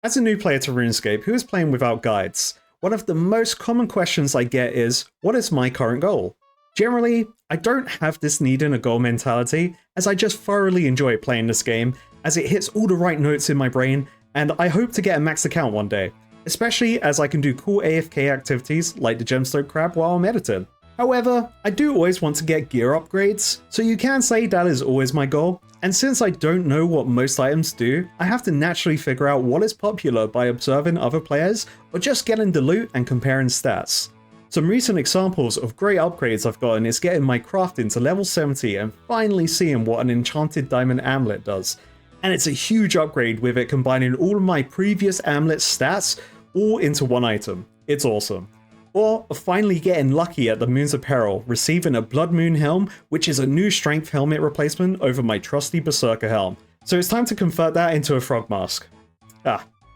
As a new player to RuneScape who is playing without guides, one of the most common questions I get is, what is my current goal? Generally, I don't have this need in a goal mentality, as I just thoroughly enjoy playing this game, as it hits all the right notes in my brain, and I hope to get a max account one day, especially as I can do cool AFK activities like the gemstone crab while I'm editing. However, I do always want to get gear upgrades, so you can say that is always my goal, and since I don't know what most items do, I have to naturally figure out what is popular by observing other players or just getting the loot and comparing stats. Some recent examples of great upgrades I've gotten is getting my crafting to level 70 and finally seeing what an enchanted diamond amulet does. And it's a huge upgrade with it combining all of my previous amulet stats all into one item. It's awesome. Or finally getting lucky at the Moon's Apparel, receiving a Blood Moon helm, which is a new strength helmet replacement over my trusty Berserker helm. So it's time to convert that into a frog mask.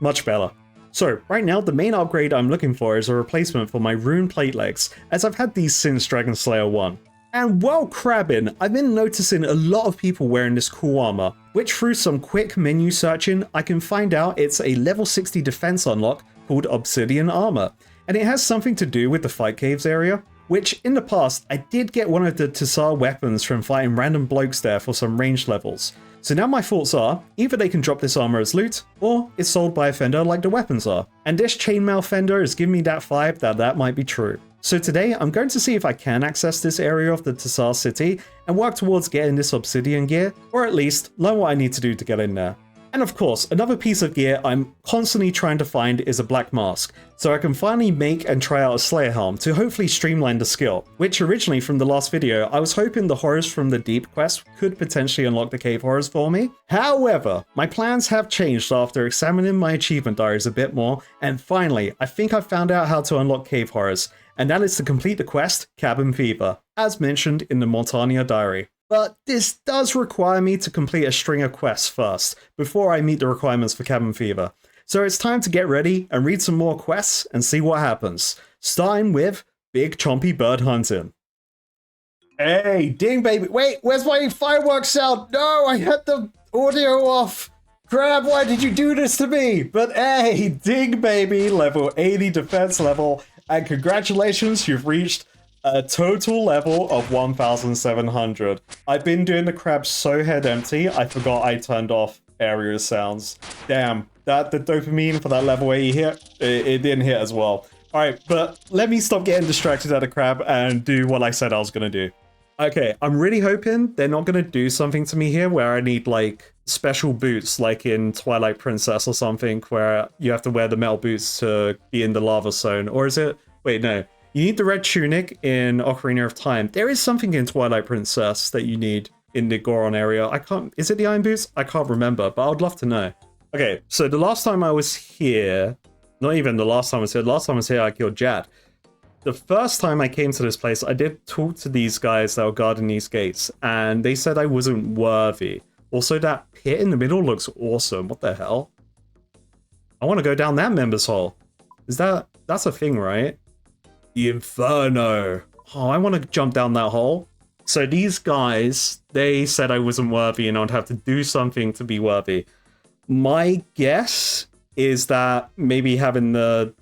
Much better. So right now the main upgrade I'm looking for is a replacement for my rune plate legs, as I've had these since Dragon Slayer 1. And while crabbing, I've been noticing a lot of people wearing this cool armor, which through some quick menu searching, I can find out it's a level 60 defense unlock called Obsidian Armor. And it has something to do with the Fight Caves area, which in the past I did get one of the Tsar weapons from fighting random blokes there for some ranged levels. So now my thoughts are, either they can drop this armor as loot, or it's sold by a fender like the weapons are. And this chainmail fender is giving me that vibe that might be true. So today I'm going to see if I can access this area of the Tsar city and work towards getting this obsidian gear, or at least learn what I need to do to get in there. And of course, another piece of gear I'm constantly trying to find is a black mask, so I can finally make and try out a Slayer helm to hopefully streamline the skill, which originally from the last video, I was hoping the Horrors from the Deep quest could potentially unlock the Cave Horrors for me. However, my plans have changed after examining my achievement diaries a bit more, and finally, I think I've found out how to unlock Cave Horrors, and that is to complete the quest, Cabin Fever, as mentioned in the Montania diary. But this does require me to complete a string of quests first, before I meet the requirements for Cabin Fever. So it's time to get ready and read some more quests and see what happens. Starting with Big Chompy Bird Hunting. Hey, ding baby, wait, where's my fireworks sound? No, I had the audio off. Crab, why did you do this to me? But hey, ding baby, level 80 defense level, and congratulations, you've reached a total level of 1,700. I've been doing the crab so head empty, I forgot I turned off area sounds. Damn, the dopamine for that level 80 hit, it didn't hit as well. Alright, but let me stop getting distracted at the crab and do what I said I was gonna do. Okay, I'm really hoping they're not gonna do something to me here where I need like special boots like in Twilight Princess or something where you have to wear the metal boots to be in the lava zone. Or is it? Wait, no. You need the red tunic in Ocarina of Time. There is something in Twilight Princess that you need in the Goron area. Is it the iron boots? I can't remember, but I'd love to know. Okay, so the last time I was here, not even the last time I was here, I killed Jad. The first time I came to this place, I did talk to these guys that were guarding these gates, and they said I wasn't worthy. Also, that pit in the middle looks awesome. What the hell? I want to go down that members hole. That's a thing, right? The Inferno. Oh, I want to jump down that hole. So these guys, they said I wasn't worthy and I'd have to do something to be worthy. My guess is that maybe having the,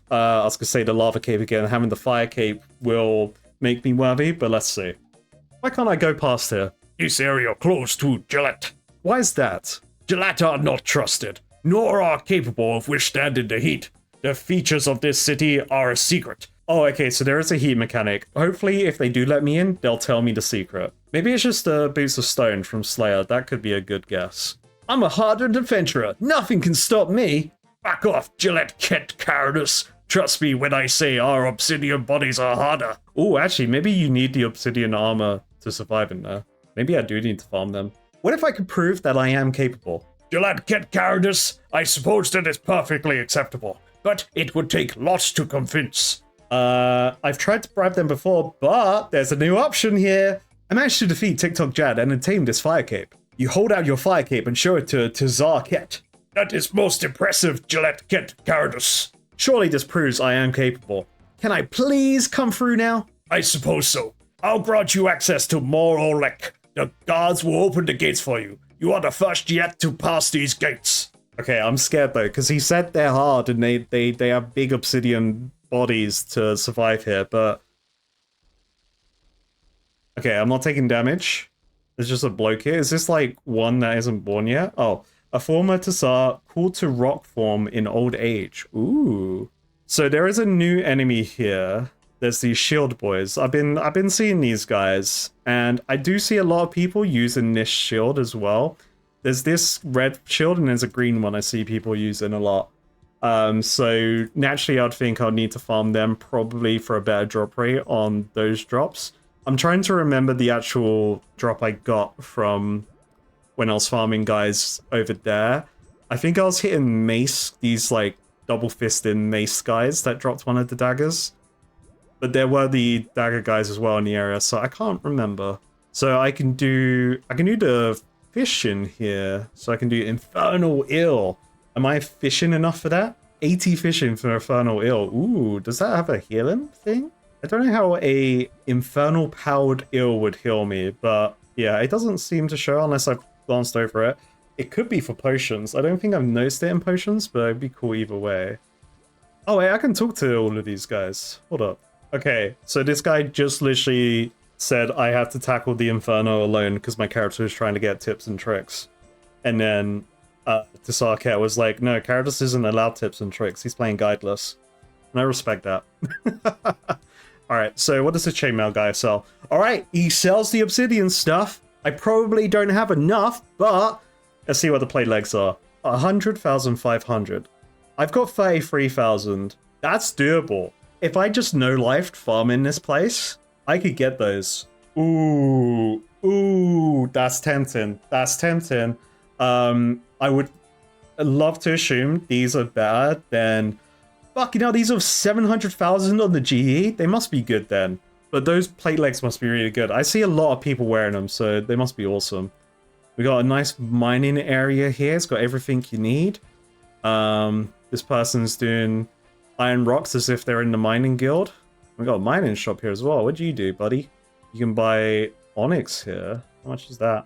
I was going to say the lava cape again, having the fire cape will make me worthy, but let's see. Why can't I go past here? This area close to Gillette. Why is that? Gillette are not trusted, nor are capable of withstanding the heat. The features of this city are a secret. Oh, okay, so there is a heat mechanic. Hopefully, if they do let me in, they'll tell me the secret. Maybe it's just the Boots of Stone from Slayer. That could be a good guess. I'm a hardened adventurer. Nothing can stop me. Back off, Gillette Kent cowardice. Trust me when I say our obsidian bodies are harder. Oh, actually, maybe you need the obsidian armor to survive in there. Maybe I do need to farm them. What if I could prove that I am capable? Gillette Kent cowardice, I suppose that is perfectly acceptable. But it would take lots to convince. I've tried to bribe them before, but there's a new option here. I managed to defeat TikTok Jad and obtain this fire cape. You hold out your fire cape and show it to Tsar Ket. That is most impressive, Gillette Kent cowardice. Surely this proves I am capable. Can I please come through now? I suppose so. I'll grant you access to Mor Olek. The guards will open the gates for you. You are the first yet to pass these gates. Okay, I'm scared though, because he said they're hard and they have big obsidian bodies to survive here, but... Okay, I'm not taking damage. There's just a bloke here. Is this like one that isn't born yet? Oh, a former Tassar called to rock form in old age. Ooh. So there is a new enemy here. There's these shield boys. I've been seeing these guys, and I do see a lot of people using this shield as well. There's this red shield and there's a green one I see people using a lot. So naturally I'd think I'd need to farm them probably for a better drop rate on those drops. I'm trying to remember the actual drop I got from when I was farming guys over there. I think I was hitting mace, these like double-fisted mace guys that dropped one of the daggers. But there were the dagger guys as well in the area, so I can't remember. So I can do the fishing here. So I can do Infernal Eel. Am I fishing enough for that? 80 fishing for Infernal Eel. Ooh, does that have a healing thing? I don't know how a infernal powered eel would heal me, but yeah, it doesn't seem to show unless I've glanced over it. It could be for potions. I don't think I've noticed it in potions, but it'd be cool either way. Oh wait, I can talk to all of these guys. Hold up. Okay, so this guy just literally said I have to tackle the Inferno alone because my character is trying to get tips and tricks. And then Tsarket was like, no, Karadas isn't allowed tips and tricks. He's playing guideless. And I respect that. Alright, so what does the chainmail guy sell? Alright, he sells the obsidian stuff. I probably don't have enough, but let's see what the plate legs are. 100,500. I've got 33,000. That's doable. If I just no-lifed farming this place, I could get those. Ooh, that's tempting. That's tempting. I would love to assume these are better than... Fuck, you know, these are 700,000 on the GE. They must be good then. But those plate legs must be really good. I see a lot of people wearing them, so they must be awesome. We got a nice mining area here. It's got everything you need. This person's doing iron rocks as if they're in the mining guild. We got a mining shop here as well. What do you do, buddy? You can buy onyx here. How much is that?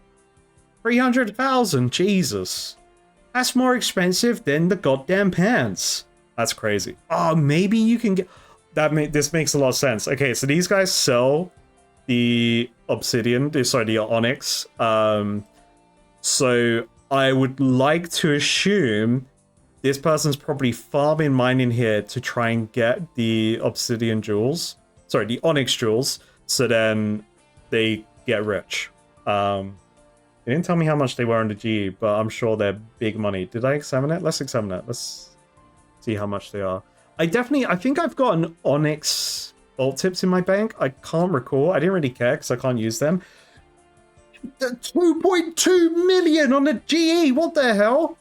300,000. Jesus. That's more expensive than the goddamn pants. That's crazy. Oh, maybe you can get... This makes a lot of sense. Okay, so these guys sell the obsidian, the onyx. So I would like to assume this person's probably farming mining here to try and get the obsidian jewels. Sorry, the onyx jewels. So then they get rich. They didn't tell me how much they were in the GE, but I'm sure they're big money. Did I examine it? Let's examine it. Let's see how much they are. I think I've got an onyx bolt tips in my bank. I can't recall. I didn't really care because I can't use them. 2.2 million on the GE. What the hell?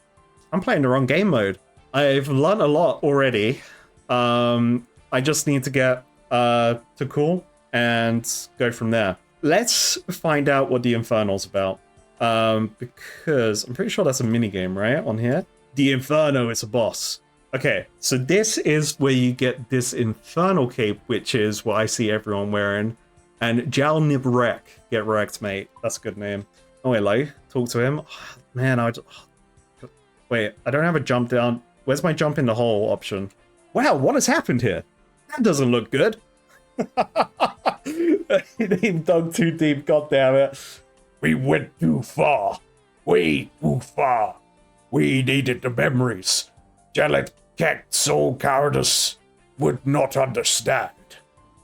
I'm playing the wrong game mode. I've learned a lot already. I just need to get to cool and go from there. Let's find out what the Infernal's about. Because I'm pretty sure that's a minigame, right? On here. The Inferno is a boss. Okay, so this is where you get this Infernal cape, which is what I see everyone wearing. And Jal Nibrek. Get wrecked, mate. That's a good name. Oh, hello. Talk to him. Oh, man, wait, I don't have a jump down. Where's my jump in the hole option? Wow, what has happened here? That doesn't look good. They dug too deep, goddammit. We went too far. Way too far. We needed the memories. Jellet Cat Soul Cowardice would not understand.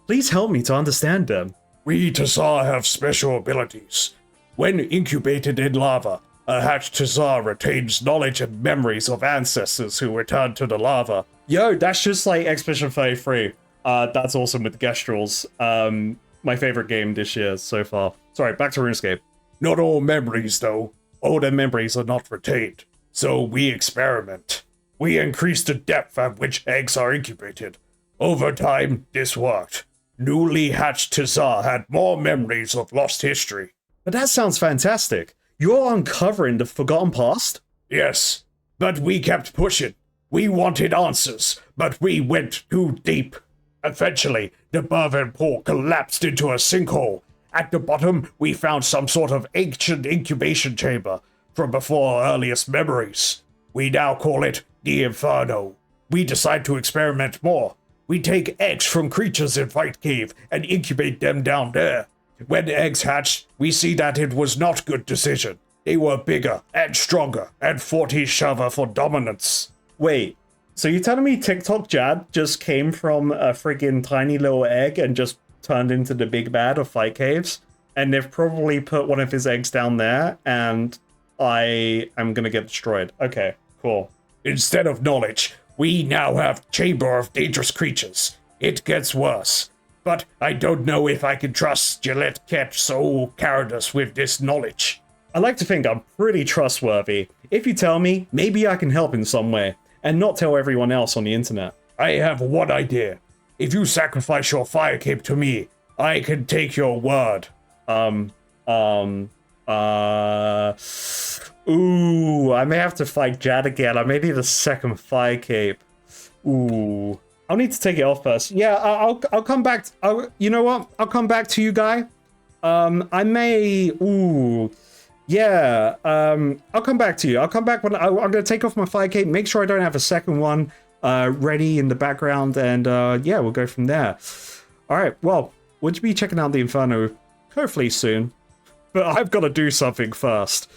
Please help me to understand them. We Tassar have special abilities. When incubated in lava, a hatched Tassar retains knowledge and memories of ancestors who returned to the lava. Yo, that's just like Expedition 33. That's awesome with the Gestrels. My favorite game this year so far. Sorry, back to RuneScape. Not all memories, though. All the memories are not retained. So we experiment. We increase the depth at which eggs are incubated. Over time, this worked. Newly hatched Tassar had more memories of lost history. But that sounds fantastic. You're uncovering the forgotten past? Yes, but we kept pushing. We wanted answers, but we went too deep. Eventually, the Bervin pool collapsed into a sinkhole. At the bottom, we found some sort of ancient incubation chamber from before our earliest memories. We now call it the Inferno. We decide to experiment more. We take eggs from creatures in Fight Cave and incubate them down there. When the eggs hatched, we see that it was not good decision. They were bigger and stronger and fought each other for dominance. Wait, so you're telling me TikTok Jad just came from a friggin' tiny little egg and just turned into the big bad of Fight Caves? And they've probably put one of his eggs down there, and I am gonna get destroyed. Okay, cool. Instead of knowledge, we now have Chamber of Dangerous Creatures. It gets worse. But I don't know if I can trust Gillette Cat so carried us with this knowledge. I like to think I'm pretty trustworthy. If you tell me, maybe I can help in some way, and not tell everyone else on the internet. I have one idea. If you sacrifice your fire cape to me, I can take your word. Ooh, I may have to fight Jad again. I may need a second fire cape. Ooh, I'll need to take it off first. Yeah, I'll come back. You know what? I'll come back to you, guy. I may. Ooh, yeah. I'll come back to you. I'll come back when I'm gonna take off my fire cape. Make sure I don't have a second one ready in the background, and yeah, we'll go from there. All right. Well, would you be checking out the Inferno hopefully soon? But I've got to do something first.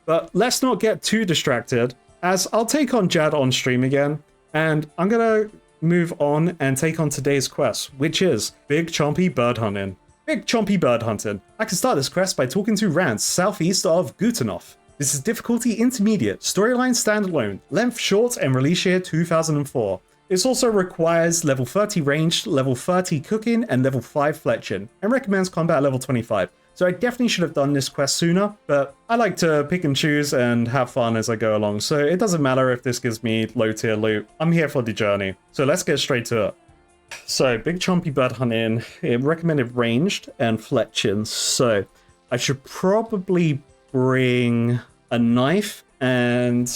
But let's not get too distracted, as I'll take on Jad on stream again, and I'm gonna move on and take on today's quest, which is Big Chompy Bird Hunting. Big Chompy Bird Hunting. I can start this quest by talking to Rance, southeast of Gutenhof. This is difficulty intermediate, storyline standalone, length short, and release year 2004. This also requires level 30 ranged, level 30 cooking, and level 5 fletching, and recommends combat level 25. So I definitely should have done this quest sooner, but I like to pick and choose and have fun as I go along, so it doesn't matter if this gives me low tier loot. I'm here for the journey. So let's get straight to it. So, Big Chompy Bird Hunting, it recommended ranged and fletching, so I should probably bring a knife and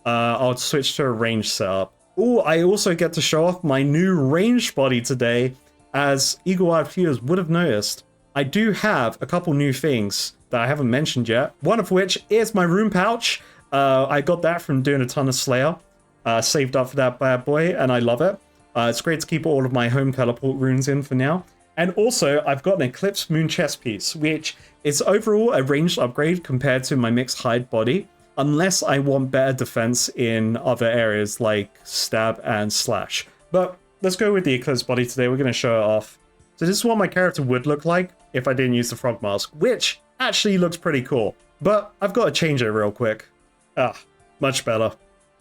I'll switch to a ranged setup. Oh, I also get to show off my new ranged body today, as eagle-eyed viewers would have noticed. I do have a couple new things that I haven't mentioned yet, one of which is my rune pouch. I got that from doing a ton of Slayer, saved up for that bad boy, and I love it. It's great to keep all of my home teleport runes in for now. And also, I've got an Eclipse Moon chest piece, which is overall a ranged upgrade compared to my mixed hide body, unless I want better defense in other areas like stab and slash. But let's go with the Eclipse body today. We're going to show it off. So this is what my character would look like if I didn't use the frog mask, which actually looks pretty cool. But I've got to change it real quick. Much better.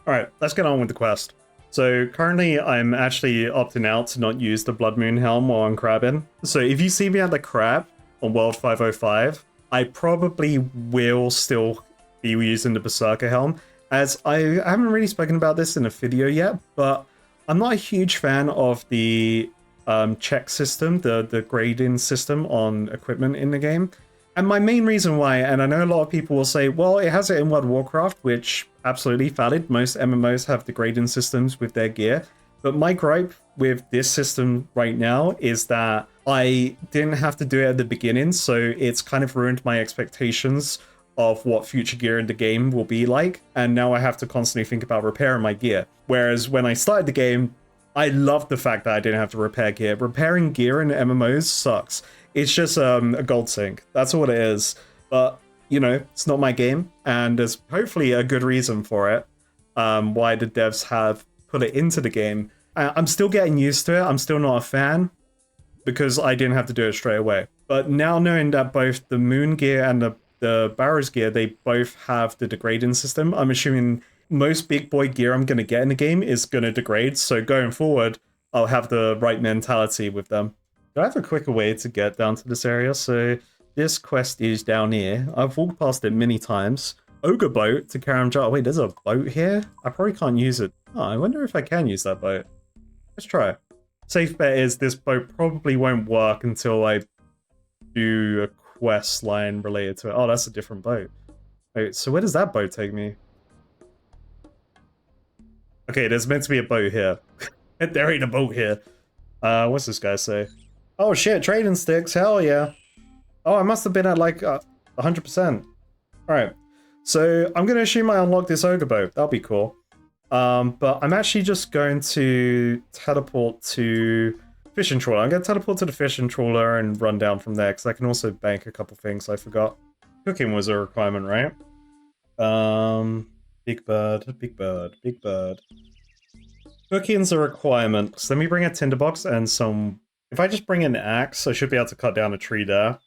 Alright, let's get on with the quest. So currently I'm actually opting out to not use the Blood Moon helm while I'm crabbing. So if you see me at the crab on World 505, I probably will still be using the Berserker helm, as I haven't really spoken about this in a video yet, but I'm not a huge fan of the check system, the grading system on equipment in the game. And my main reason why, and I know a lot of people will say, well, it has it in World of Warcraft, which absolutely valid. Most MMOs have the grading systems with their gear. But my gripe with this system right now is that I didn't have to do it at the beginning, so it's kind of ruined my expectations of what future gear in the game will be like. And now I have to constantly think about repairing my gear. Whereas when I started the game, I loved the fact that I didn't have to repair gear. Repairing gear in MMOs sucks. It's just a gold sink. That's all it is. But, you know, it's not my game. And there's hopefully a good reason for it. Why the devs have put it into the game. I'm still getting used to it. I'm still not a fan, because I didn't have to do it straight away. But now knowing that both the Moon gear and the Barrow's gear, they both have the degrading system, I'm assuming most big boy gear I'm going to get in the game is going to degrade. So going forward, I'll have the right mentality with them. Do I have a quicker way to get down to this area? So this quest is down here. I've walked past it many times. Ogre boat to Karamjar. Wait, there's a boat here? I probably can't use it. Oh, I wonder if I can use that boat. Let's try. Safe bet is this boat probably won't work until I do a quest line related to it. Oh, that's a different boat. Wait, so where does that boat take me? Okay, there's meant to be a boat here. There ain't a boat here. What's this guy say? Oh shit, trading sticks, hell yeah. Oh, I must have been at like 100%. Alright, So I'm going to assume I unlock this ogre bow. That'll be cool. But I'm actually just going to teleport to fishing trawler. I'm going to teleport to the fishing trawler and run down from there, because I can also bank a couple things I forgot. Cooking was a requirement, right? Big bird, big bird, big bird. Cooking's a requirement. So let me bring a tinderbox and some... If I just bring an axe, I should be able to cut down a tree there.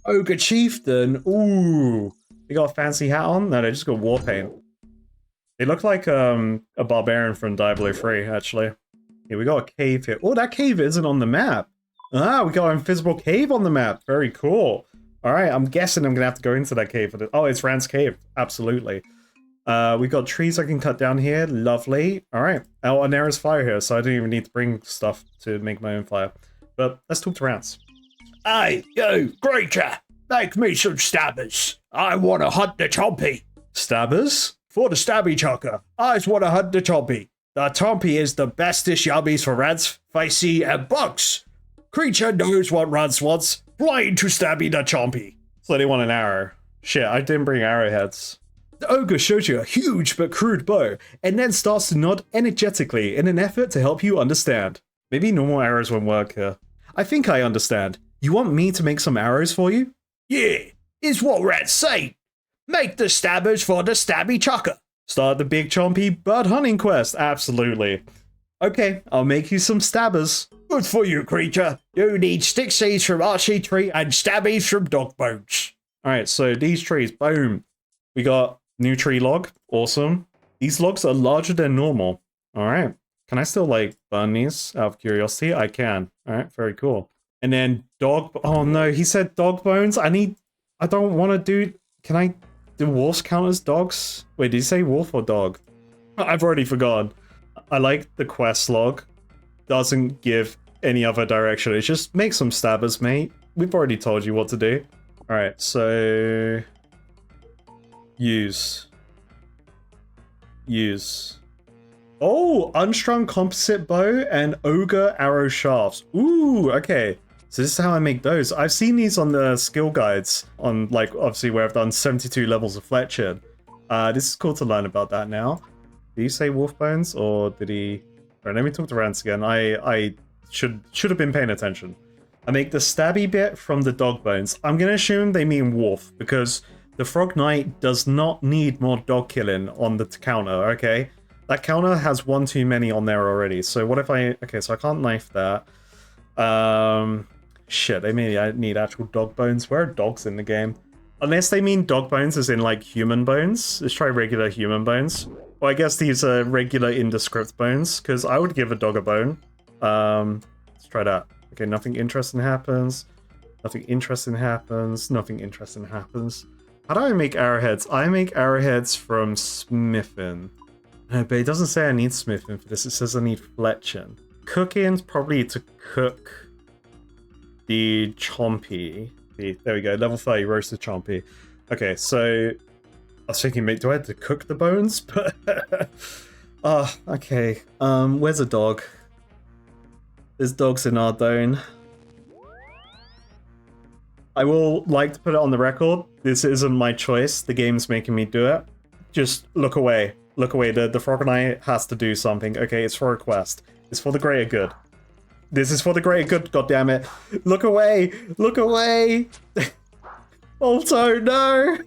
Ogre chieftain! Ooh! They got a fancy hat on? No, they just got war paint. They look like a barbarian from Diablo 3, actually. Yeah, we got a cave here. Oh, that cave isn't on the map. Ah, we got an invisible cave on the map. Very cool. Alright, I'm guessing I'm gonna have to go into that cave for this. Oh, it's Rand's cave. Absolutely. We got trees I can cut down here. Lovely. Alright. Oh, and there is fire here, so I don't even need to bring stuff to make my own fire. But let's talk to Rance. Hey, you, creature! Make me some stabbers. I want to hunt the chompy. Stabbers? For the stabby chucker, I just want to hunt the chompy. The chompy is the bestest yummies for rats, facey, and bugs. Creature knows what Rance wants. Flying to stabby the chompy. So they want an arrow. Shit, I didn't bring arrowheads. The ogre shows you a huge but crude bow, and then starts to nod energetically in an effort to help you understand. Maybe normal arrows won't work here. I think I understand. You want me to make some arrows for you? Yeah, is what Rats say. Make the stabbers for the stabby chucker. Start the big chompy bird hunting quest. Absolutely. Okay, I'll make you some stabbers. Good for you, creature. You need stick seeds from Archie Tree and stabbies from Dog Bones. Alright, so these trees, boom. We got new tree log. Awesome. These logs are larger than normal. Alright. Can I still, like, burn these out of curiosity? I can. Alright, very cool. And then dog... Oh, no, he said dog bones. I don't want to do... Can I... Do wolves count as dogs? Wait, did he say wolf or dog? I've already forgotten. I like the quest log. Doesn't give any other direction. It's just make some stabbers, mate. We've already told you what to do. Alright, so... Use. Oh, unstrung composite bow and ogre arrow shafts. Ooh, okay. So this is how I make those. I've seen these on the skill guides on, like, obviously where I've done 72 levels of Fletcher. This is cool to learn about that now. Did he say wolf bones or did he... Alright, let me talk to Rance again. I should have been paying attention. I make the stabby bit from the dog bones. I'm going to assume they mean wolf because the Frog Knight does not need more dog killing on the counter, okay? That counter has one too many on there already. So what if I... Okay, so I can't knife that. Shit, they mean I need actual dog bones. Where are dogs in the game? Unless they mean dog bones as in, like, human bones. Let's try regular human bones. Well, I guess these are regular indescript bones, because I would give a dog a bone. Let's try that. Okay, nothing interesting happens. Nothing interesting happens. Nothing interesting happens. How do I make arrowheads? I make arrowheads from smithing. No, but it doesn't say I need smithing for this. It says I need fletching. Cooking's probably to cook the chompy. There we go, level 30 roasted chompy. Okay, so I was thinking, mate, do I have to cook the bones? But okay. Where's a dog? There's dogs in Ardone. I will like to put it on the record. This isn't my choice. The game's making me do it. Just look away. Look away. The Frog Knight has to do something. Okay, it's for a quest. It's for the greater good. This is for the greater good, goddammit. Look away! Look away! Alto, no!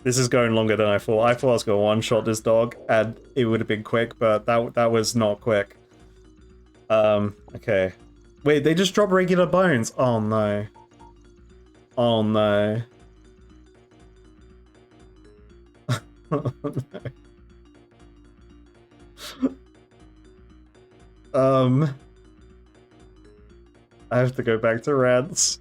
This is going longer than I thought. I thought I was going to one-shot this dog, and it would have been quick, but that was not quick. Okay. Wait, they just drop regular bones. Oh, no. Oh, no. Oh, no. I have to go back to Rance.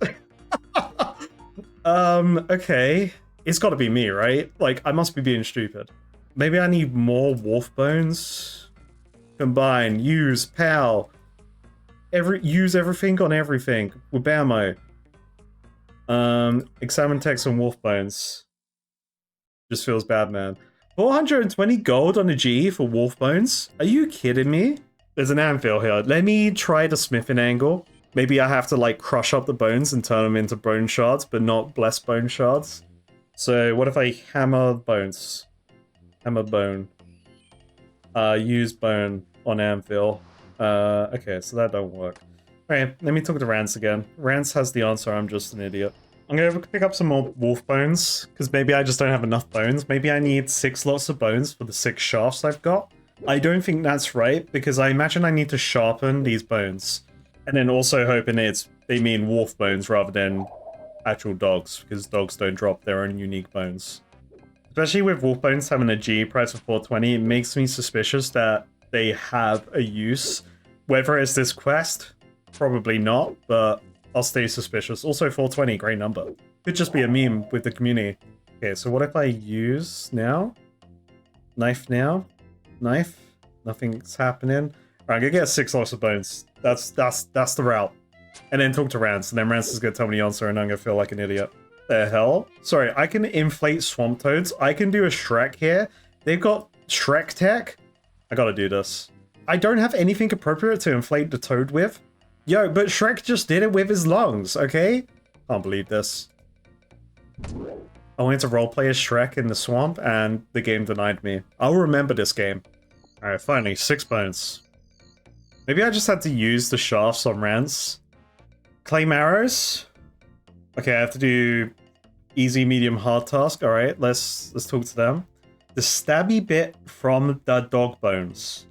Okay. It's gotta be me, right? Like, I must be being stupid. Maybe I need more wolf bones? Combine, use, pal. Use everything on everything. With Bamo. Examine text on wolf bones. Just feels bad, man. 420 gold on a G for wolf bones? Are you kidding me? There's an anvil here. Let me try the smithing angle. Maybe I have to like crush up the bones and turn them into bone shards, but not blessed bone shards. So what if I hammer bones? Hammer bone. Use bone on anvil. Okay, so that don't work. Alright, let me talk to Rance again. Rance has the answer, I'm just an idiot. I'm gonna pick up some more wolf bones, because maybe I just don't have enough bones. Maybe I need 6 lots of bones for the 6 shafts I've got. I don't think that's right, because I imagine I need to sharpen these bones. And then also hoping they mean wolf bones rather than actual dogs, because dogs don't drop their own unique bones. Especially with wolf bones having a G price of 420, it makes me suspicious that they have a use. Whether it's this quest, probably not, but I'll stay suspicious. Also 420, great number. Could just be a meme with the community. Okay, so what if I use now? Knife now? Knife? Nothing's happening. Alright, I'm gonna get 6 lots of bones. That's the route. And then talk to Rance, and then Rance is gonna tell me the answer, and I'm gonna feel like an idiot. The hell? Sorry, I can inflate swamp toads. I can do a Shrek here. They've got Shrek tech. I gotta do this. I don't have anything appropriate to inflate the toad with. Yo, but Shrek just did it with his lungs, okay? Can't believe this. I wanted to roleplay as Shrek in the swamp, and the game denied me. I'll remember this game. Alright, finally, 6 bones. Maybe I just had to use the shafts on Rance. Claim arrows? Okay, I have to do easy, medium, hard task. Alright, let's talk to them. The stabby bit from the dog bones.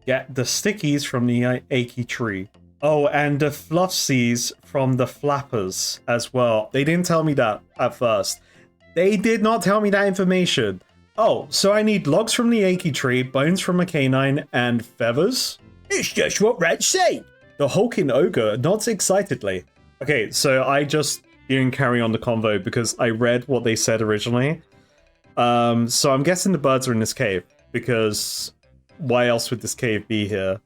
Get the stickies from the achy tree. Oh, and the fluffsies from the flappers as well. They didn't tell me that at first. They did not tell me that information. Oh, so I need logs from the achy tree, bones from a canine, and feathers? It's just what Red said. The hulking ogre nods excitedly. Okay, so I just didn't carry on the convo because I read what they said originally. So I'm guessing the birds are in this cave, because why else would this cave be here?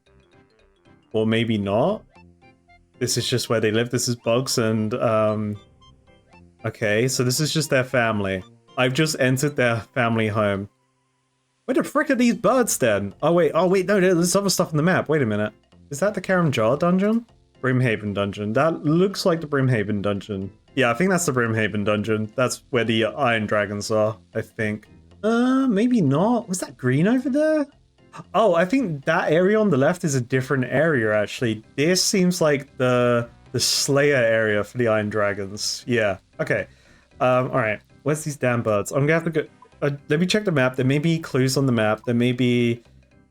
Or maybe not? This is just where they live. This is bugs and, okay, so this is just their family. I've just entered their family home. Where the frick are these birds then? Oh wait, no, there's other stuff on the map. Wait a minute. Is that the Karam Jar dungeon? Brimhaven dungeon. That looks like the Brimhaven dungeon. Yeah, I think that's the Brimhaven dungeon. That's where the iron dragons are, I think. Maybe not. Was that green over there? Oh, I think that area on the left is a different area, actually. This seems like the Slayer area for the iron dragons. Yeah, okay. Alright. Where's these damn birds? I'm gonna have to go... let me check the map. There may be clues on the map. There may be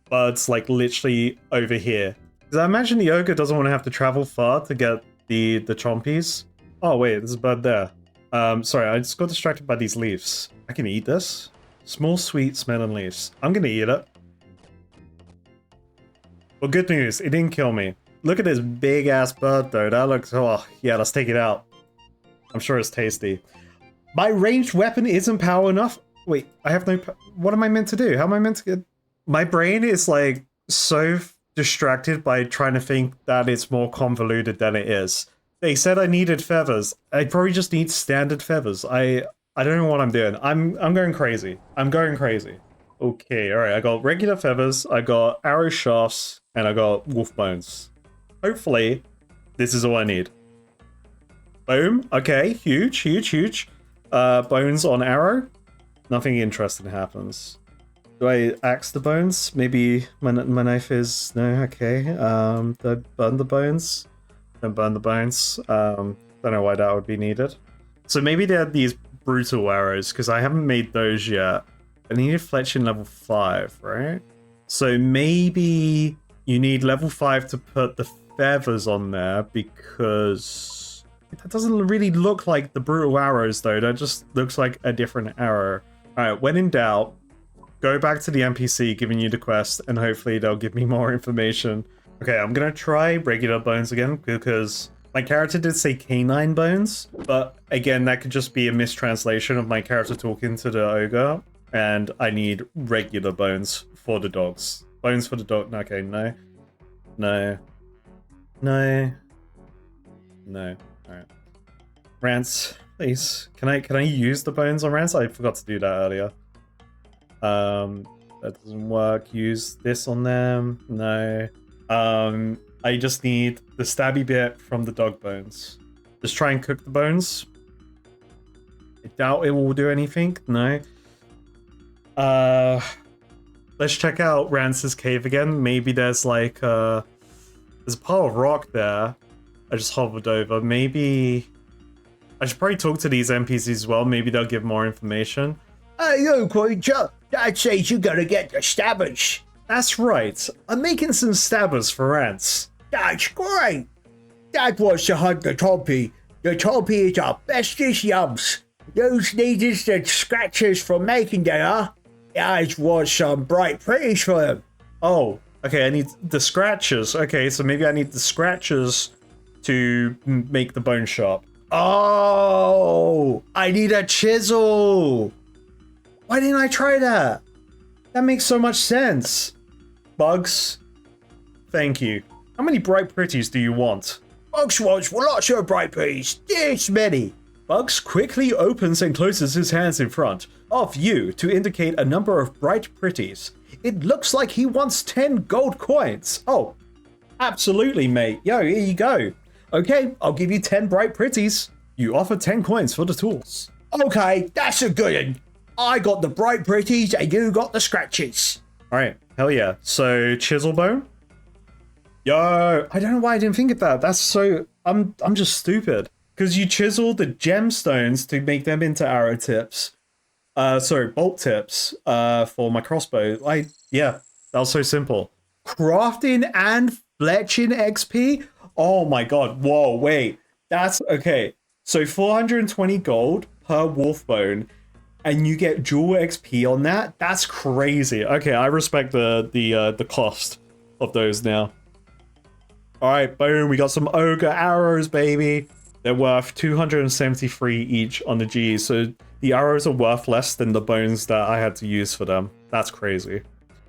birds, like, literally over here. Because I imagine the ogre doesn't want to have to travel far to get the chompies. Oh, wait, there's a bird there. Sorry, I just got distracted by these leaves. I can eat this. Small, sweet, smelling leaves. I'm gonna eat it. Well, good news, it didn't kill me. Look at this big-ass bird, though. That looks... oh, yeah, let's take it out. I'm sure it's tasty. My ranged weapon isn't power enough? Wait, I have no... what am I meant to do? How am I meant to get... my brain is, like, so distracted by trying to think that it's more convoluted than it is. They said I needed feathers. I probably just need standard feathers. I don't know what I'm doing. I'm going crazy. I'm going crazy. Okay, alright, I got regular feathers, I got arrow shafts, and I got wolf bones. Hopefully, this is all I need. Boom. Okay, huge, huge, huge. Bones on arrow. Nothing interesting happens. Do I axe the bones? Maybe my knife is... no, okay. Do I burn the bones? Don't burn the bones. Don't know why that would be needed. So maybe they're these brutal arrows, because I haven't made those yet. I need fletching level 5, right? So maybe you need level 5 to put the feathers on there, because that doesn't really look like the brutal arrows, though. That just looks like a different arrow. Alright, when in doubt, go back to the NPC giving you the quest, and hopefully they'll give me more information. Okay, I'm gonna try regular bones again, because my character did say canine bones, but again, that could just be a mistranslation of my character talking to the ogre, and I need regular bones for the dogs. Bones for the dog. Okay, no. No. No. No. Alright. Rance, please. Can I use the bones on Rance? I forgot to do that earlier. That doesn't work. Use this on them. No. I just need the stabby bit from the dog bones. Just try and cook the bones. I doubt it will do anything. No. Let's check out Rance's cave again. Maybe there's like there's a pile of rock there. I just hovered over. Maybe I should probably talk to these NPCs as well. Maybe they'll give more information. Hey, you creature. That says you gotta get the stabbers. That's right. I'm making some stabbers for Rance. That's great. That was to hunt the Chompy. The Chompy is our bestest yums. Those needed the scratches for making they are. I want some bright pretties for them. Oh, okay, I need the scratches. Okay, so maybe I need the scratches to make the bone sharp. Oh, I need a chisel. Why didn't I try that? That makes so much sense. Bugs, thank you. How many bright pretties do you want? Bugs wants lots of bright pretties. This many. Bugs quickly opens and closes his hands in front of you to indicate a number of bright pretties. It looks like he wants 10 gold coins. Oh, absolutely, mate. Yo, here you go. Okay, I'll give you 10 bright pretties. You offer 10 coins for the tools. Okay, that's a good one. I got the bright pretties and you got the scratches. All right, hell yeah. So, chisel bone? Yo, I don't know why I didn't think of that. That's so... I'm just stupid. Because you chisel the gemstones to make them into arrow tips. Bolt tips for my crossbow. Yeah, that was so simple. Crafting and fletching XP? Oh my god, whoa, wait. That's, okay. So 420 gold per wolf bone, and you get dual XP on that? That's crazy. Okay, I respect the cost of those now. Alright, boom, we got some ogre arrows, baby. They're worth 273 each on the G, so the arrows are worth less than the bones that I had to use for them. That's crazy.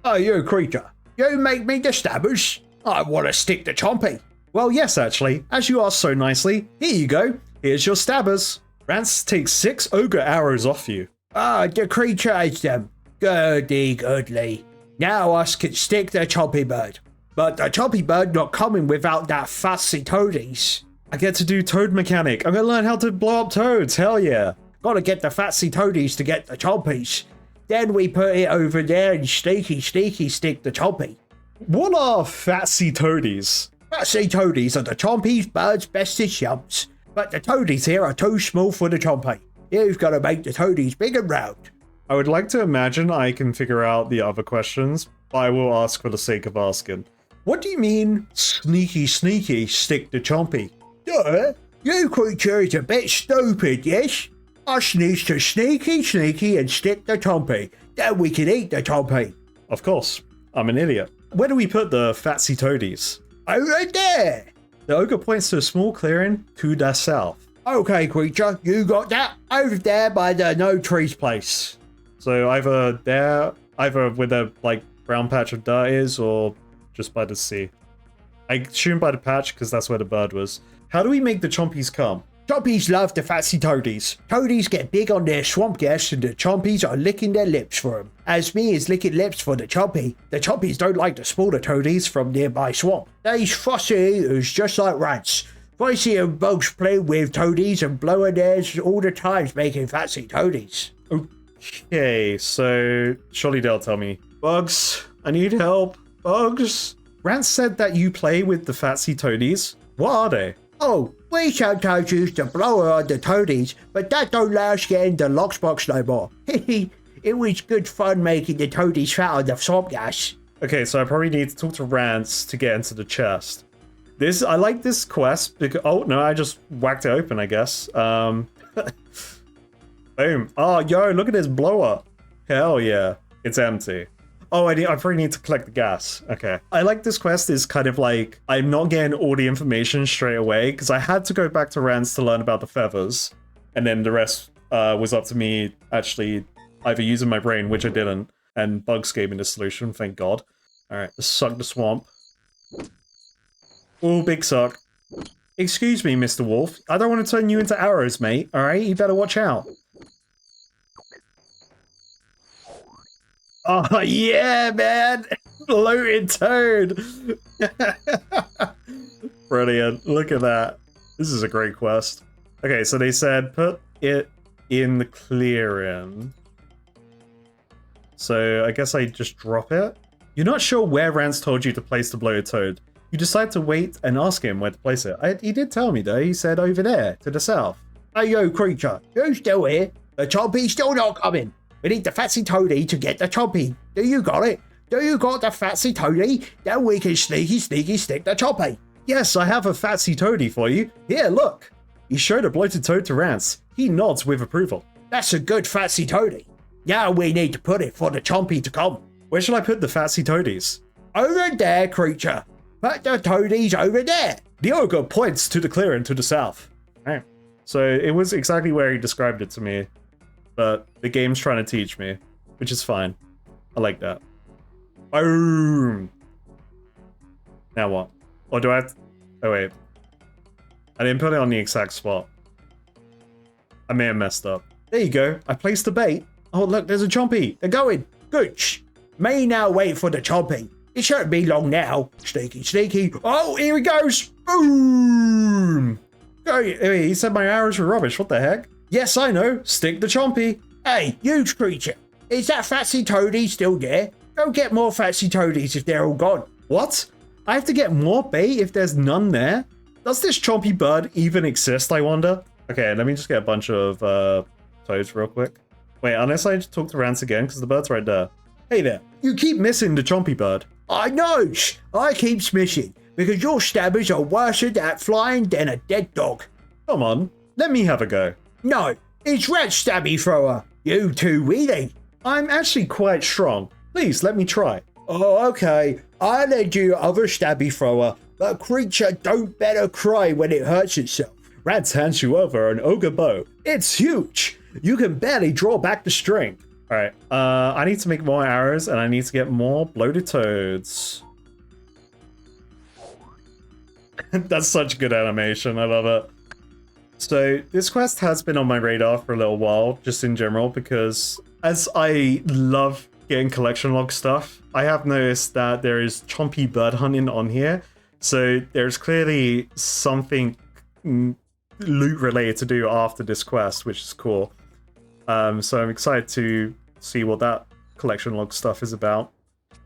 Oh, you creature. You make me the stabbers. I want to stick the Chompy. Well, yes, actually. As you asked so nicely, here you go. Here's your stabbers. Rance takes 6 ogre arrows off you. Ah, the creature has them. Goody goodly. Now us can stick the Chompy bird. But the Chompy bird not coming without that fussy toadies. I get to do toad mechanic. I'm gonna learn how to blow up toads. Hell yeah. Gotta get the fatsy toadies to get the Chompies. Then we put it over there and sneaky stick the Chompy. What are fatsy toadies? Fatsy toadies are the Chompies bird's bestest yums. But the toadies here are too small for the Chompy. You've got to make the toadies big and round. I would like to imagine I can figure out the other questions, but I will ask for the sake of asking. What do you mean, sneaky stick the Chompy? You creature is a bit stupid, yes? Us needs to sneaky and stick the Chompy. Then we can eat the Chompy. Of course, I'm an idiot. Where do we put the fatsy toadies? Over there. The ogre points to a small clearing to the south. Okay, creature, you got that over there by the no trees place. So either there, either where the like brown patch of dirt is, or just by the sea. I assume by the patch because that's where the bird was. How do we make the Chompies come? Chompies love the fatsy toadies. Toadies get big on their swamp gas and the Chompies are licking their lips for them. As me is licking lips for the Chompies don't like the smaller toadies from nearby swamp. They's fussy eaters just like rats. I see them bugs play with toadies and blowing theirs all the time making fatsy toadies. Okay, so surely they'll tell me. Bugs, I need help. Bugs. Rance said that you play with the fatsy toadies. What are they? Oh, we sometimes use the blower on the toadies, but that don't let us get in the lockbox no more. It was good fun making the toadies fat on the swamp gas. Okay, so I probably need to talk to Rance to get into the chest. I like this quest because, oh no, I just whacked it open, I guess. Boom. Oh, yo, look at this blower. Hell yeah. It's empty. Oh, I probably need to collect the gas. Okay. I like this quest is kind of like, I'm not getting all the information straight away because I had to go back to Rance to learn about the feathers. And then the rest was up to me actually either using my brain, which I didn't, and Bugs gave me the solution, thank God. Alright, let's suck the swamp. Oh, big suck. Excuse me, Mr. Wolf. I don't want to turn you into arrows, mate. Alright, you better watch out. Oh, yeah, man! Floating toad! Brilliant. Look at that. This is a great quest. Okay, so they said put it in the clearing. So I guess I just drop it. You're not sure where Rance told you to place the bloated toad. You decide to wait and ask him where to place it. He did tell me though. He said over there, to the south. Hey, yo, creature, you still here? The chompy's still not coming. We need the Fatsy Toady to get the chompy. Do you got it? Do you got the Fatsy Toady? Then we can sneaky stick the chompy. Yes, I have a Fatsy Toady for you. Here, look. You showed a bloated toad to Rance. He nods with approval. That's a good Fatsy Toady. Now we need to put it for the chompy to come. Where shall I put the Fatsy Toadies? Over there, creature. Put the toadies over there. The ogre points to the clearing to the south. Alright. So it was exactly where he described it to me. But the game's trying to teach me, which is fine. I like that. Boom! Now what? Or do I have to... Oh wait. I didn't put it on the exact spot. I may have messed up. There you go. I placed the bait. Oh look, there's a chompy. They're going. Good. May now wait for the chompy. It shouldn't be long now. Sneaky. Oh, here he goes. Boom! Hey, he said my arrows were rubbish. What the heck? Yes, I know. Stick the chompy. Hey, huge creature. Is that Fatsy Toady still there? Go get more Fatsy Toadies if they're all gone. What? I have to get more bait if there's none there? Does this chompy bird even exist, I wonder? Okay, let me just get a bunch of toads real quick. Wait, unless I just talk to Rance again, because the bird's right there. Hey there, you keep missing the chompy bird. I know, I keep smishing, because your stabbers are worse at flying than a dead dog. Come on, let me have a go. No, it's Rance Stabby Thrower. You too weedy. I'm actually quite strong. Please, let me try. Oh, okay. I'll let you other Stabby Thrower, but creature don't better cry when it hurts itself. Rance hands you over an ogre bow. It's huge. You can barely draw back the string. All right, I need to make more arrows and I need to get more bloated toads. That's such good animation. I love it. So this quest has been on my radar for a little while, just in general, because as I love getting collection log stuff, I have noticed that there is chompy bird hunting on here. So there's clearly something loot related to do after this quest, which is cool. So I'm excited to see what that collection log stuff is about.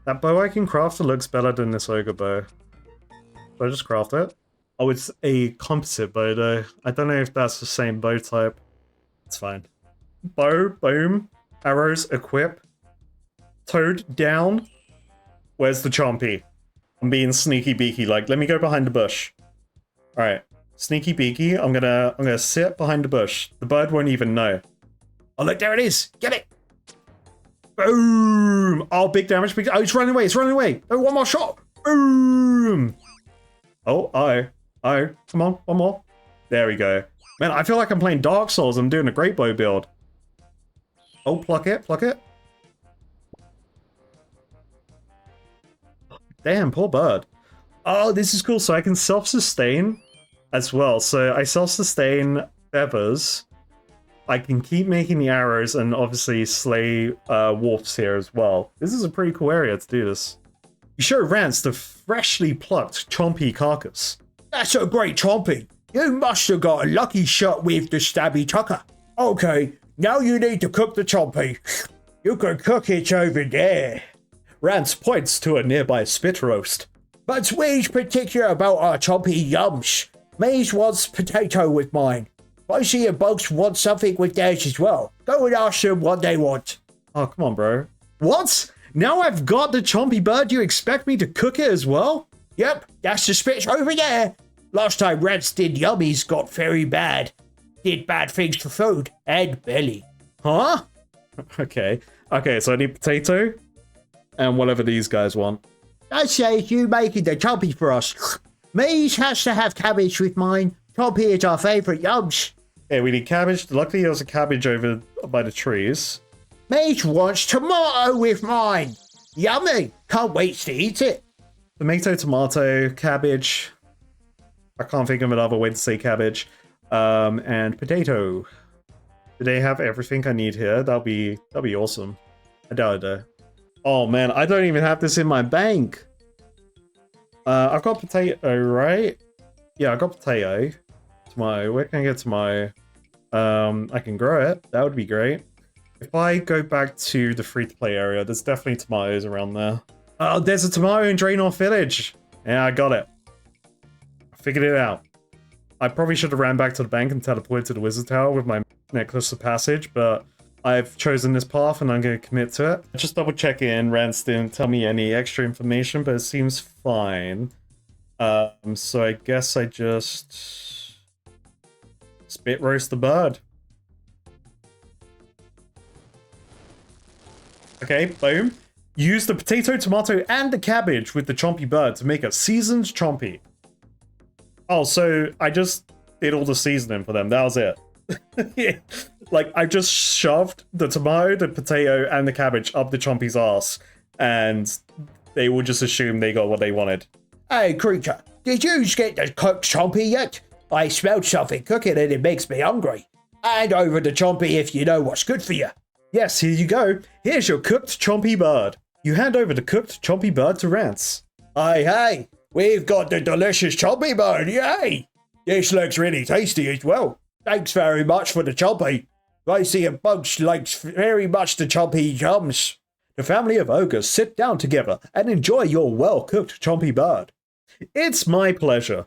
That bow I can craft looks better than this ogre bow. Should I just craft it? Oh, it's a composite bow though. I don't know if that's the same bow type. It's fine. Bow, boom, arrows, equip. Toad down. Where's the chompy? I'm being sneaky beaky, like, let me go behind the bush. Alright. Sneaky beaky, I'm gonna sit behind the bush. The bird won't even know. Oh look, there it is. Get it. Boom! Oh, big damage, big. Oh, it's running away, Oh, one more shot. Boom! Oh, oh, come on, one more. There we go. Man, I feel like I'm playing Dark Souls. I'm doing a great bow build. Oh, pluck it. Damn, poor bird. Oh, this is cool. So I can self-sustain as well. So I self-sustain feathers. I can keep making the arrows and obviously slay wolves here as well. This is a pretty cool area to do this. You show Rance the freshly plucked chompy carcass. That's a great chompy. You must have got a lucky shot with the stabby tucker. Okay, now you need to cook the chompy. You can cook it over there. Rance points to a nearby spit roast. But we's particular about our chompy yums. Me's wants potato with mine. Bossy and Bugs want something with theirs as well. Go and ask them what they want. Oh, come on, bro. What? Now I've got the chompy bird, you expect me to cook it as well? Yep, that's the spit over there. Last time Rance did yummies got very bad. Did bad things to food and belly. Huh? Okay, so I need potato and whatever these guys want. I say you making the chompy for us. Me's has to have cabbage with mine. Chompy is our favourite yums. Yeah, we need cabbage. Luckily, there was a cabbage over by the trees. Me's wants tomato with mine. Yummy. Can't wait to eat it. Tomato, cabbage. I can't think of another way to say cabbage. And potato. Do they have everything I need here? That'll be awesome. I doubt it though. Oh man, I don't even have this in my bank. I've got potato, right? Yeah, I got potato. Tomato. Where can I get tomato? I can grow it. That would be great. If I go back to the free-to-play area, there's definitely tomatoes around there. Oh, there's a tomato in Draenor Village. Yeah, I got it. I figured it out. I probably should have ran back to the bank and teleported to the Wizard Tower with my Necklace of Passage, but I've chosen this path and I'm going to commit to it. Just double check in. Rance didn't tell me any extra information, but it seems fine. So I guess I just spit roast the bird. Okay, boom. Use the potato, tomato, and the cabbage with the chompy bird to make a seasoned chompy. Oh, so I just did all the seasoning for them. That was it. Yeah. Like, I just shoved the tomato, the potato, and the cabbage up the chompy's ass, and they will just assume they got what they wanted. Hey, creature, did you get the cooked chompy yet? I smelled something cooking and it makes me hungry. Hand over the chompy if you know what's good for you. Yes, here you go. Here's your cooked chompy bird. You hand over the cooked chompy bird to Rance. Hey, we've got the delicious chompy bird, yay! This looks really tasty as well. Thanks very much for the chompy. Racy and Bugs likes very much the chompy chums. The family of ogres sit down together and enjoy your well-cooked chompy bird. It's my pleasure.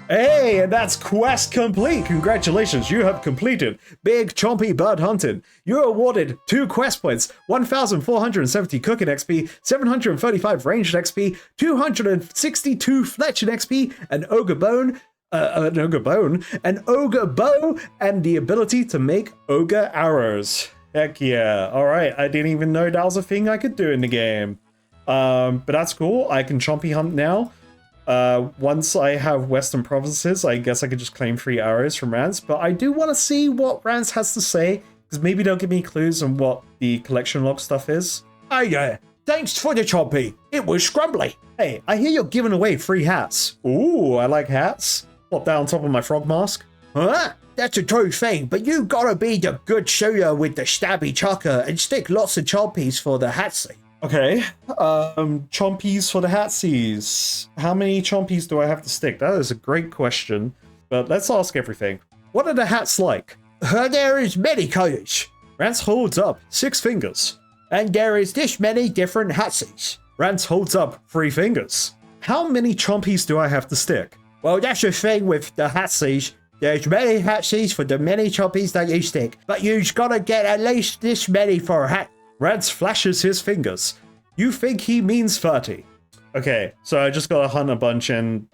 Hey, and that's quest complete! Congratulations, you have completed Big Chompy Bird Hunting. You're awarded 2 quest points, 1,470 cooking XP, 735 ranged XP, 262 fletching XP, an ogre bone, an ogre bow, and the ability to make ogre arrows. Heck yeah. Alright, I didn't even know that was a thing I could do in the game. But that's cool. I can chompy hunt now. Once I have Western Provinces, I guess I could just claim 3 arrows from Rance, but I do want to see what Rance has to say, because maybe they'll give me clues on what the collection log stuff is. Hey there, thanks for the chompy. It was scrumbly. Hey, I hear you're giving away free hats. Ooh, I like hats. Pop that on top of my frog mask. Huh? That's a true thing, but you gotta be the good shooter with the stabby chucker and stick lots of chompies for the hatsy. Okay, chompies for the hatsies. How many chompies do I have to stick? That is a great question, but let's ask everything. What are the hats like? There is many colors. Rance holds up 6 fingers. And there is this many different hatsies. Rance holds up 3 fingers. How many chompies do I have to stick? Well, that's the thing with the hatsies. There's many hatsies for the many chompies that you stick, but you've gotta get at least this many for a hat. Rance flashes his fingers. You think he means 30. Okay, so I just gotta hunt a bunch, and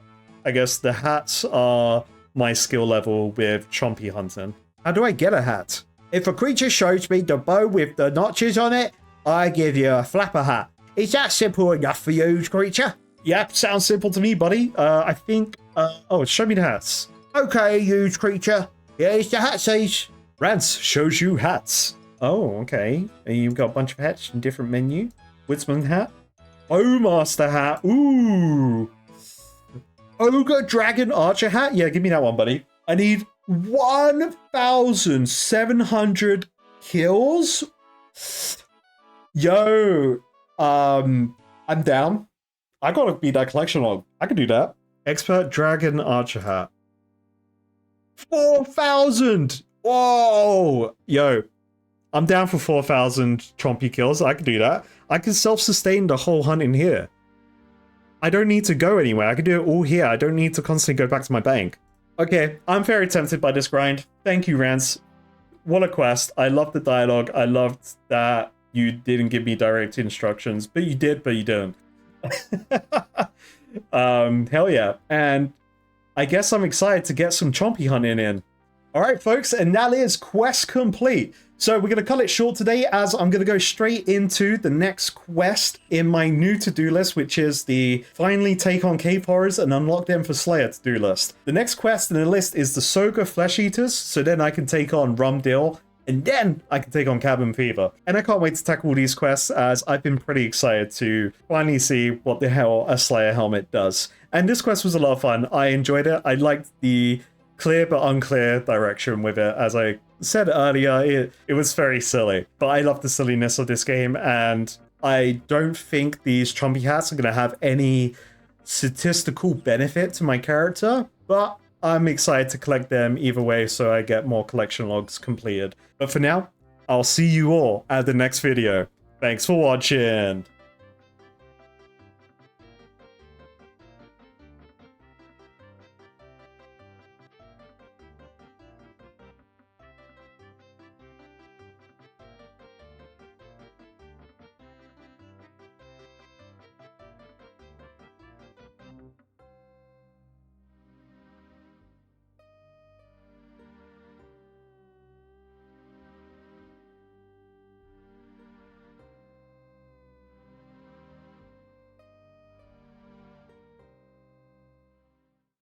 I guess the hats are my skill level with chompy hunting. How do I get a hat? If a creature shows me the bow with the notches on it, I give you a flapper hat. Is that simple enough for you, creature? Yep, sounds simple to me, buddy. I think... oh, show me the hats. Okay, huge creature. Here's the hatsies. Rance shows you hats. Oh, okay. And you've got a bunch of hats in different menu. Woodsman hat. Bowmaster hat. Ooh. Ogre Dragon Archer hat. Yeah, give me that one, buddy. I need 1,700 kills. Yo. I'm down. I gotta beat that collection log. I can do that. Expert Dragon Archer hat. 4,000. Whoa. Yo. I'm down for 4,000 chompy kills. I can do that. I can self-sustain the whole hunt in here. I don't need to go anywhere. I can do it all here. I don't need to constantly go back to my bank. Okay, I'm very tempted by this grind. Thank you, Rance. What a quest. I loved the dialogue. I loved that you didn't give me direct instructions, but you did, but you didn't. Hell yeah. And I guess I'm excited to get some chompy hunting in. Alright folks, and that is quest complete. So we're going to cut it short today, as I'm going to go straight into the next quest in my new to-do list, which is the finally take on cave horrors and unlock them for Slayer to-do list. The next quest in the list is the Soga Flesh Eaters, so then I can take on Rumdill, and then I can take on Cabin Fever. And I can't wait to tackle all these quests, as I've been pretty excited to finally see what the hell a Slayer helmet does. And this quest was a lot of fun. I enjoyed it. I liked the clear but unclear direction with it. As I said earlier, it was very silly, but I love the silliness of this game, and I don't think these chompy hats are going to have any statistical benefit to my character, but I'm excited to collect them either way so I get more collection logs completed. But for now, I'll see you all at the next video. Thanks for watching.